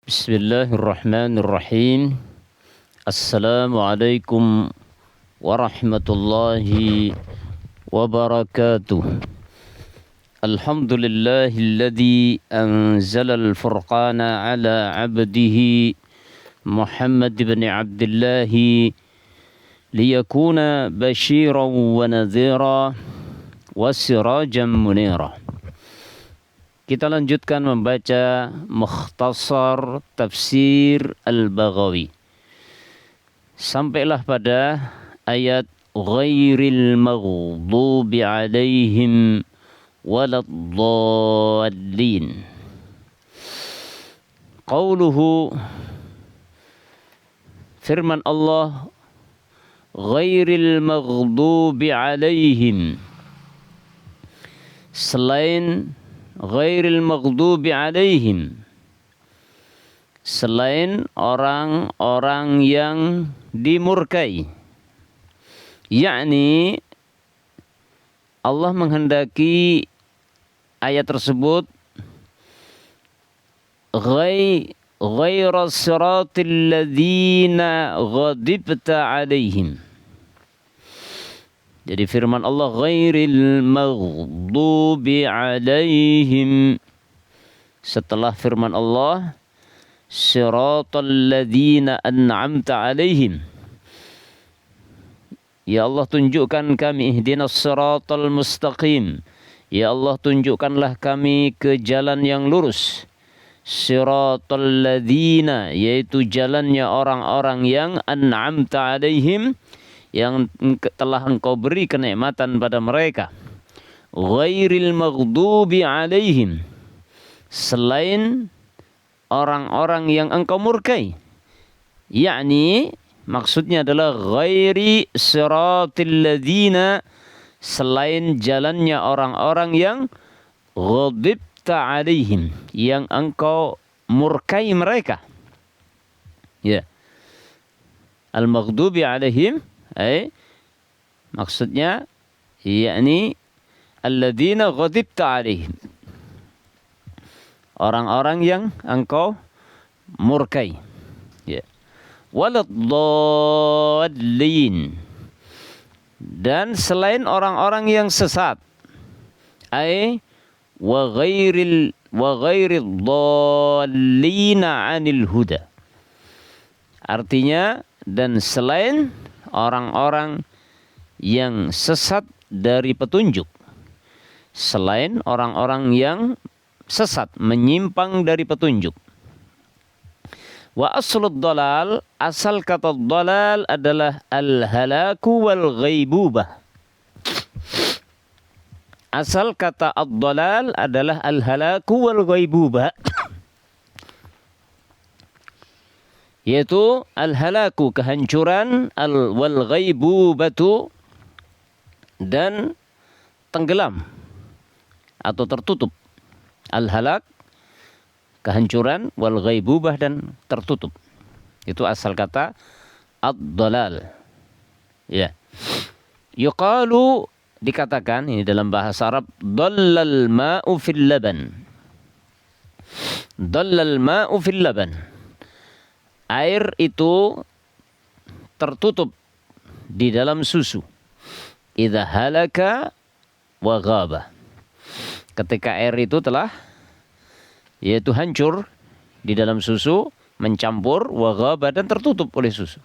Bismillahirrahmanirrahim. Assalamualaikum warahmatullahi wabarakatuh. Alhamdulillahilladzi anzalal furqana ala abdihi Muhammad ibn Abdullah liyakuna basyiran wa nadhira wa sirajan munira. Kita lanjutkan membaca Mukhtasar Tafsir Al-Baghawi. Sampailah pada ayat ghairil maghdubi alaihim waladdallin. Qauluhu, firman Allah, ghairil maghdubi alaihim, selain ghairil maghdubi alaihim, selain orang-orang yang dimurkai. Yakni Allah menghendaki ayat tersebut ghairas siratil ladzina ghadibta alaihim. Jadi firman Allah ghairil maghdubi alaihim, setelah firman Allah siratal ladzina an'amta alaihim. Ya Allah, tunjukkan kami ihdinas siratal mustaqim. Ya Allah, tunjukkanlah kami ke jalan yang lurus. Siratal ladzina, yaitu jalannya orang-orang yang an'amta alaihim, yang telah engkau beri kenikmatan pada mereka. Ghairil maghdubi alaihim, selain orang-orang yang engkau murkai. Yakni maksudnya adalah ghairi siratil ladzina, selain jalannya orang-orang yang ghadibta alaihim, yang engkau murkai mereka. Ya. Al-maghdubi alaihim maksudnya yakni alladzina ghadibta alaihim, orang-orang yang engkau murkai. Ya. Waladdallin, dan selain orang-orang yang sesat. Wa ghairil dhallina 'anil huda. Artinya, dan selain orang-orang yang sesat dari petunjuk, selain orang-orang yang sesat, menyimpang dari petunjuk. Wa aslud dhalal, asal kata dhalal adalah al-halaku wal ghaibubah. Asal kata ad-dhalal adalah al-halaku wal ghaibubah, yaitu al-halaku, kehancuran, wal ghaibubatu, dan tenggelam atau tertutup. Al-halak, kehancuran, wal ghaibubah, dan tertutup. Itu asal kata ad-dhalal. Ya. Yuqalu, dikatakan, ini dalam bahasa Arab, dhallal ma'u fil laban. Dhallal ma'u fil laban, air itu tertutup di dalam susu. Idza halaka wa ghaba, ketika air itu telah, yaitu hancur di dalam susu, mencampur, wa ghaba, dan tertutup oleh susu.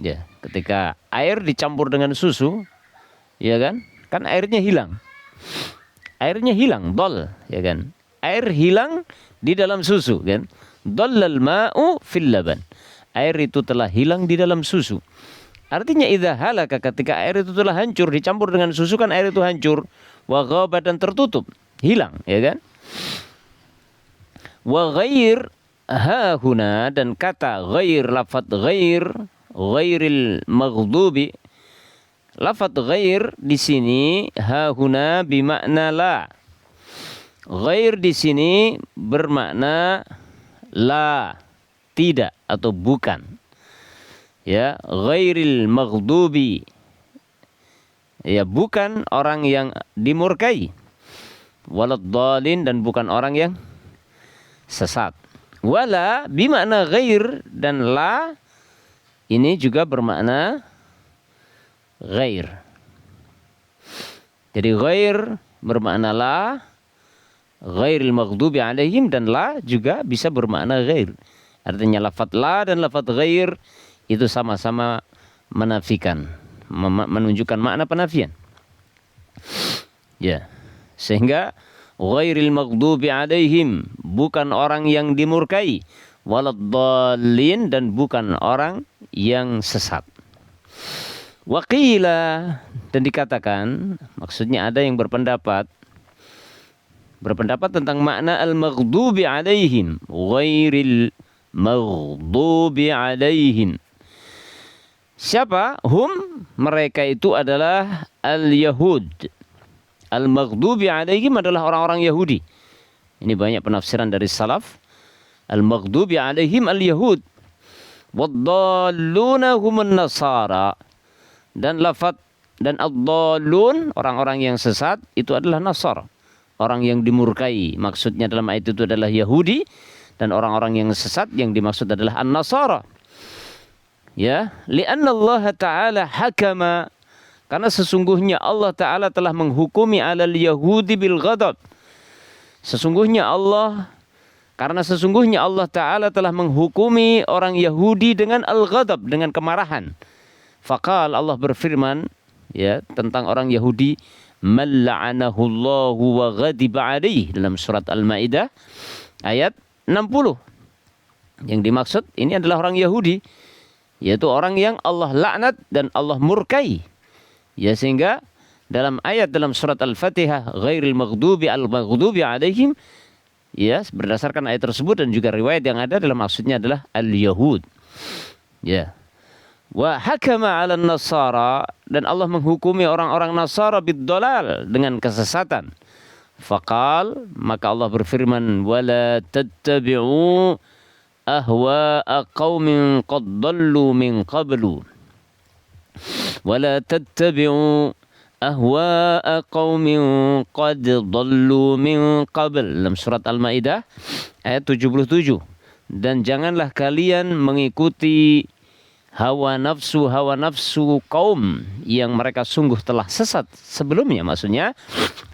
Ya, ketika air dicampur dengan susu, ya kan? Kan airnya hilang. Airnya hilang, dhal, ya kan? Air hilang di dalam susu, kan? Dhallal ma'u fil laban, air itu telah hilang di dalam susu. Artinya idza halaka, ketika air itu telah hancur, dicampur dengan susu, kan air itu hancur. Wa ghaba, dan tertutup, hilang, ya kan? Wa ghair hahuna, dan kata ghair, lafadz ghair, ghairil maghdubi, lafadz ghair di sini hahuna bimakna la. Ghair di sini bermakna la, tidak atau bukan. Ya, ghairil maghdubi, ya, bukan orang yang dimurkai. Waladdallin, dan bukan orang yang sesat. Wala bimakna ghair, dan la ini juga bermakna ghair. Jadi ghair bermakna la, ghairil maghdubi alaihim, dan la juga bisa bermakna ghair. Artinya lafaz la dan lafaz ghair itu sama-sama menafikan, menunjukkan makna penafian. Ya. Sehingga ghairil maghdubi alaihim, bukan orang yang dimurkai, waladdallin, dan bukan orang yang sesat. Waqila, dan dikatakan, maksudnya ada yang berpendapat tentang makna al-maghdubi alaihim, ghairil maghdubi alaihim. Siapa? Hum, mereka itu adalah al-Yahud. Al-maghdubi alaihim adalah orang-orang Yahudi. Ini banyak penafsiran dari salaf. Al-maghdubi alaihim al-Yahud. Waddalluna humun nasara. Dan lafaz dan ad-dallun, orang-orang yang sesat, itu adalah Nasara, orang yang dimurkai. Maksudnya dalam ayat itu adalah Yahudi, dan orang-orang yang sesat yang dimaksud adalah an-Nasara. Ya, li'anna Allah Ta'ala hakama, karena sesungguhnya Allah Ta'ala telah menghukumi alal Yahudi bil ghadab. Karena sesungguhnya Allah Ta'ala telah menghukumi orang Yahudi dengan al-ghadab, dengan kemarahan. Faqal, Allah berfirman ya tentang orang Yahudi, man la'anahu Allahu wa ghadiba alaihi, dalam surat Al-Maidah ayat 60. Yang dimaksud ini adalah orang Yahudi, yaitu orang yang Allah laknat dan Allah murkai. Ya, sehingga dalam ayat dalam surat Al-Fatihah, ghairil maghdubi al-maghdubi alaihim, ya, berdasarkan ayat tersebut dan juga riwayat yang ada, dalam maksudnya adalah al-Yahud. Ya. Wa hakama 'alan nasara, dan Allah menghukumi orang-orang Nasara bid-dhalal, dengan kesesatan. Faqal, maka Allah berfirman, wala tattabi'u ahwa'a qaumin qad dhallu min qablu. Wala tattabi'u ahwa'a qaumin qad dhallu min qabl, dalam surat Al-Maidah ayat 77. Dan janganlah kalian mengikuti hawa nafsu kaum yang mereka sungguh telah sesat sebelumnya, maksudnya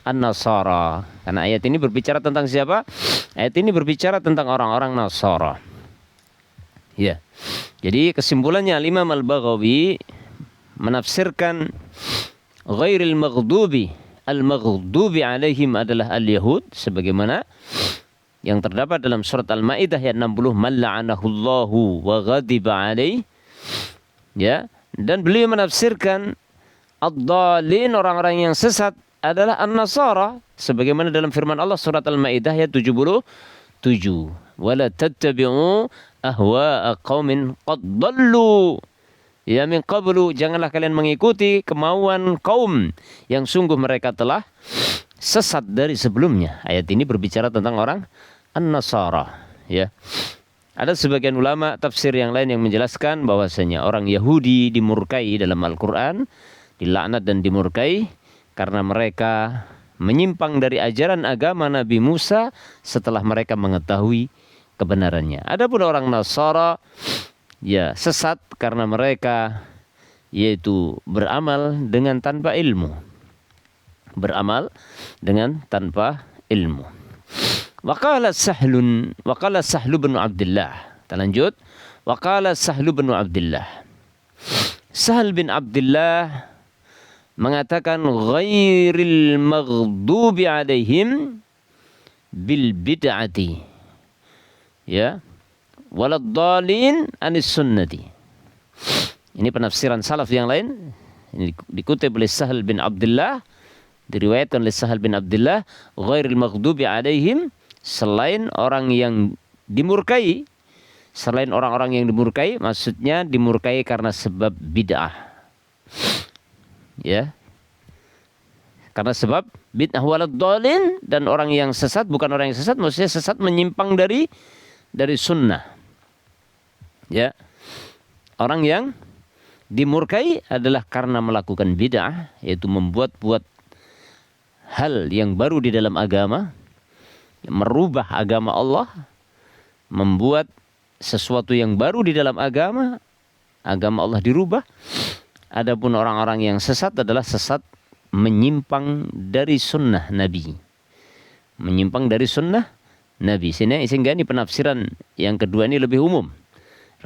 an-Nasara. Karena ayat ini berbicara tentang siapa? Ayat ini berbicara tentang orang-orang Nasara. Ya. Jadi kesimpulannya Imam Al-Baghawi menafsirkan ghairil maghdubi, al-maghdubi alaihim adalah al-Yahud, sebagaimana yang terdapat dalam surat Al-Maidah ayat 60, man la'anahu Allahu wa ghadiba alaihi. Ya, dan beliau menafsirkan ad-dhalin, orang-orang yang sesat, adalah an-Nasara, sebagaimana dalam firman Allah surat Al-Maidah ayat 77, wala tattabi'u ahwa'a qaumin qad dhallu ya min qablu, janganlah kalian mengikuti kemauan kaum yang sungguh mereka telah sesat dari sebelumnya. Ayat ini berbicara tentang orang an-Nasara, ya. Ada sebagian ulama tafsir yang lain yang menjelaskan bahwasanya orang Yahudi dimurkai dalam Al-Quran, dilaknat dan dimurkai karena mereka menyimpang dari ajaran agama Nabi Musa setelah mereka mengetahui kebenarannya. Adapun orang Nasara, ya, sesat karena mereka yaitu beramal dengan tanpa ilmu. Beramal dengan tanpa ilmu. Waqala Sahlu bin Abdullah. Kita lanjut. Waqala Sahlu bin Abdullah. Sahal bin Abdullah mengatakan ghairil maghdubi alaihim bil bid'ati. Ya. Waladdallin anis sunnati. Ini penafsiran salaf yang lain. Ini dikutip oleh Sahal bin Abdullah, diriwayatkan oleh Sahal bin Abdullah, ghairil maghdubi alaihim, selain orang yang dimurkai, selain orang-orang yang dimurkai, maksudnya dimurkai karena sebab bid'ah. Ya. Karena sebab bid'ah, waladdallin, dan orang yang sesat, bukan orang yang sesat, maksudnya sesat menyimpang dari sunnah. Ya. Orang yang dimurkai adalah karena melakukan bid'ah, yaitu membuat-buat hal yang baru di dalam agama, merubah agama Allah, membuat sesuatu yang baru di dalam agama Allah dirubah. Adapun orang-orang yang sesat adalah sesat menyimpang dari sunnah Nabi. Menyimpang dari sunnah Nabi. Sehingga ini penafsiran yang kedua ini lebih umum.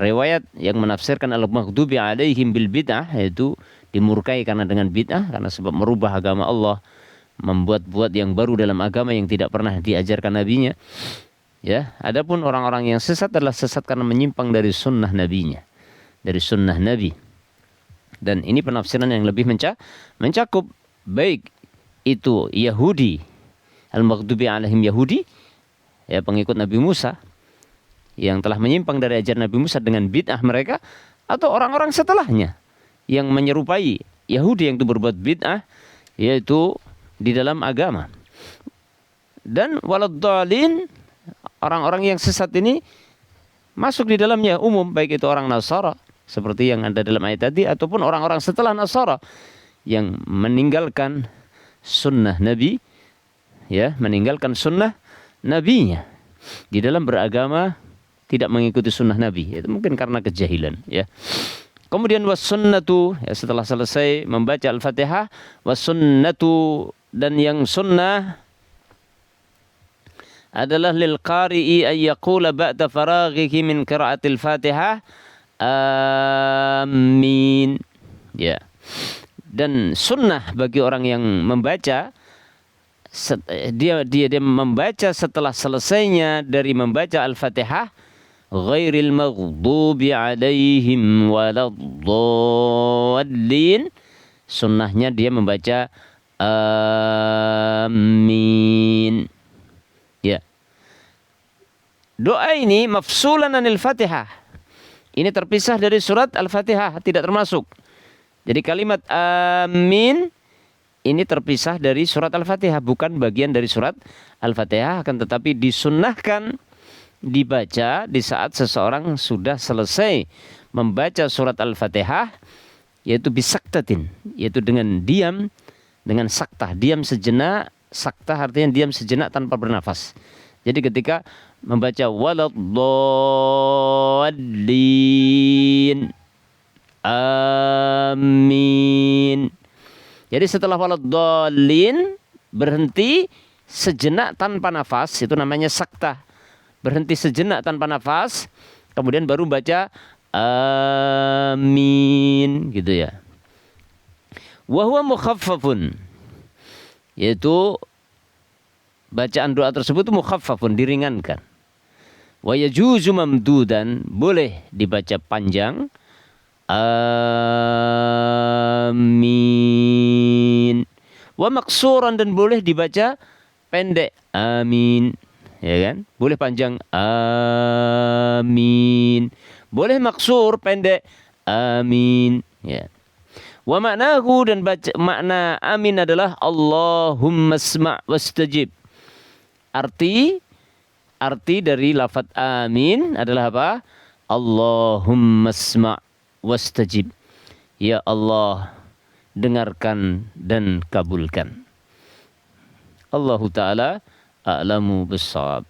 Riwayat yang menafsirkan al-maghdubi alaihim bil bid'ah, yaitu dimurkai karena dengan bid'ah, karena sebab merubah agama Allah, membuat-buat yang baru dalam agama yang tidak pernah diajarkan nabinya. Ya, adapun orang-orang yang sesat adalah sesat karena menyimpang dari sunnah nabinya, dari sunnah Nabi. Dan ini penafsiran yang lebih mencakup baik itu Yahudi, al-maghdubi alaihim Yahudi, ya pengikut Nabi Musa yang telah menyimpang dari ajaran Nabi Musa dengan bid'ah mereka, atau orang-orang setelahnya yang menyerupai Yahudi yang itu berbuat bid'ah, yaitu di dalam agama. Dan waladhdallin, orang-orang yang sesat ini masuk di dalamnya umum, baik itu orang Nasara seperti yang ada dalam ayat tadi, ataupun orang-orang setelah Nasara yang meninggalkan sunnah Nabi, ya, meninggalkan sunnah Nabinya di dalam beragama, tidak mengikuti sunnah Nabi. Itu mungkin karena kejahilan, ya. Kemudian was-sunnatu, ya, setelah selesai membaca Al-Fatihah, was-sunnatu, dan yang sunnah adalah lil qari'i ay yaqula ba'da faraghihi min qiraatil Fatihah amin, ya. Dan sunnah bagi orang yang membaca, dia membaca setelah selesainya dari membaca Al-Fatihah, ghairil maghdubi alaihim waladdallin, sunnahnya dia membaca amin, ya. Doa ini mafsulan anil Fatihah, ini terpisah dari surat Al-Fatihah, tidak termasuk. Jadi kalimat amin ini terpisah dari surat Al-Fatihah, bukan bagian dari surat Al-Fatihah, akan tetapi disunnahkan dibaca di saat seseorang sudah selesai membaca surat Al-Fatihah, yaitu bisaktatin, yaitu dengan diam, dengan saktah, diam sejenak. Saktah artinya diam sejenak tanpa bernafas. Jadi ketika membaca waladdallin amin, jadi setelah waladdallin berhenti sejenak tanpa nafas, itu namanya saktah. Berhenti sejenak tanpa nafas, kemudian baru baca amin, gitu ya. Wa huwa mukhaffafun, yaitu bacaan doa tersebut mukhaffafun, diringankan. Wa yajuzu mamdudan, boleh dibaca panjang, amin. Wa maksuran, dan boleh dibaca pendek, amin, ya kan? Boleh panjang, amin. Boleh maksur, pendek, amin, ya. Wa maknahu, dan baca makna amin adalah Allahumma asma' wastajib. Arti dari lafaz amin adalah apa? Allahumma asma' wastajib, ya Allah, dengarkan dan kabulkan. Allahu ta'ala a'lamu bissawab.